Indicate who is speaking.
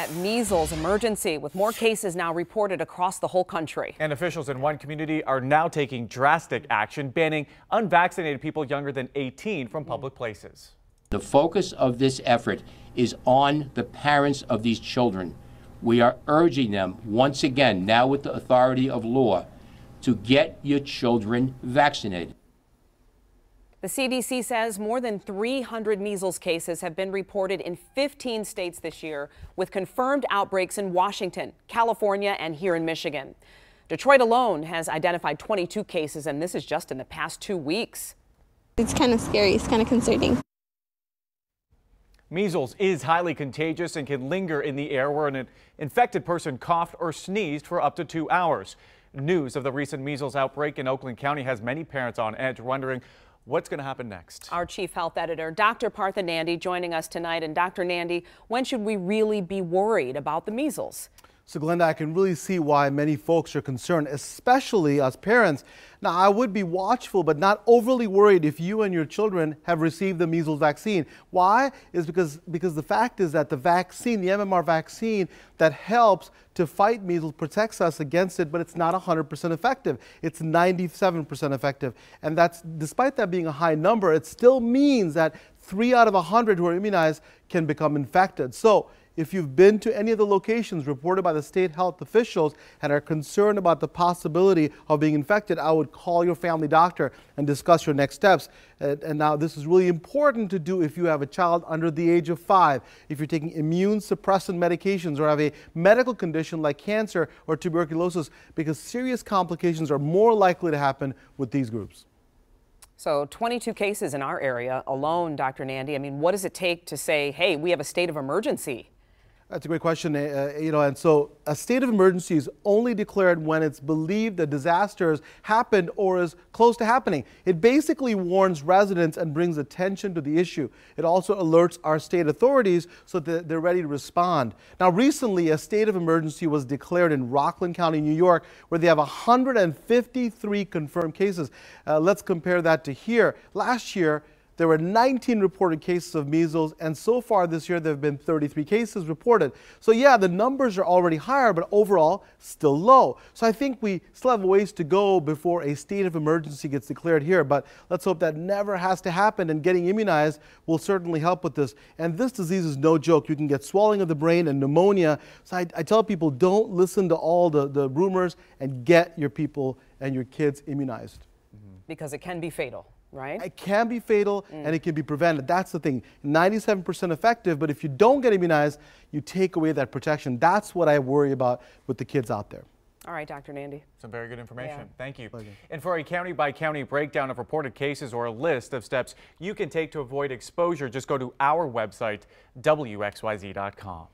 Speaker 1: that measles emergency with more cases now reported across the whole country.
Speaker 2: And officials in one community are now taking drastic action, banning unvaccinated people younger than 18 from public places.
Speaker 3: The focus of this effort is on the parents of these children. We are urging them once again, now with the authority of law, to get your children vaccinated.
Speaker 1: The CDC says more than 300 measles cases have been reported in 15 states this year, with confirmed outbreaks in Washington, California, and here in Michigan. Detroit alone has identified 22 cases, and this is just in the past 2 weeks.
Speaker 4: It's kind of scary. It's kind of concerning.
Speaker 2: Measles is highly contagious and can linger in the air where an infected person coughed or sneezed for up to 2 hours. News of the recent measles outbreak in Oakland County has many parents on edge, wondering what's going to happen next. Our
Speaker 1: chief health editor, Dr. Nandi, joining us tonight. And Dr. Nandi, when should we really be worried about the measles?
Speaker 5: So Glenda, I can really see why many folks are concerned, especially as parents. Now, I would be watchful, but not overly worried if you and your children have received the measles vaccine. Why? Is because the fact is that the vaccine, the MMR vaccine that helps to fight measles, protects us against it, but it's not 100% effective. It's 97% effective. And that's, despite that being a high number, it still means that 3 out of 100 who are immunized can become infected. So if you've been to any of the locations reported by the state health officials and are concerned about the possibility of being infected, I would call your family doctor and discuss your next steps. And now this is really important to do if you have a child under the age of 5, if you're taking immune suppressant medications or have a medical condition like cancer or tuberculosis, because serious complications are more likely to happen with these groups.
Speaker 1: So 22 cases in our area alone, Dr. Nandi. I mean, what does it take to say, hey, we have a state of emergency?
Speaker 5: That's a great question, and so a state of emergency is only declared when it's believed that disaster has happened or is close to happening. It basically warns residents and brings attention to the issue. It also alerts our state authorities so that they're ready to respond. Now, recently, a state of emergency was declared in Rockland County, New York, where they have 153 confirmed cases. Let's compare that to here. Last year, there were 19 reported cases of measles, and so far this year there have been 33 cases reported. So yeah, the numbers are already higher, but overall still low. So I think we still have a ways to go before a state of emergency gets declared here, but let's hope that never has to happen, and getting immunized will certainly help with this. And this disease is no joke. You can get swelling of the brain and pneumonia. So I tell people, don't listen to all the rumors and get your people and your kids immunized.
Speaker 1: Because it can be fatal. Right?
Speaker 5: It can be fatal and it can be prevented. That's the thing. 97% effective, but if you don't get immunized, you take away that protection. That's what I worry about with the kids out there.
Speaker 1: All right, Dr. Nandi.
Speaker 2: Some very good information.
Speaker 1: Yeah.
Speaker 2: Thank you.
Speaker 5: Pleasure.
Speaker 2: And for a county-by-county breakdown of reported cases or a list of steps you can take to avoid exposure, just go to our website, WXYZ.com.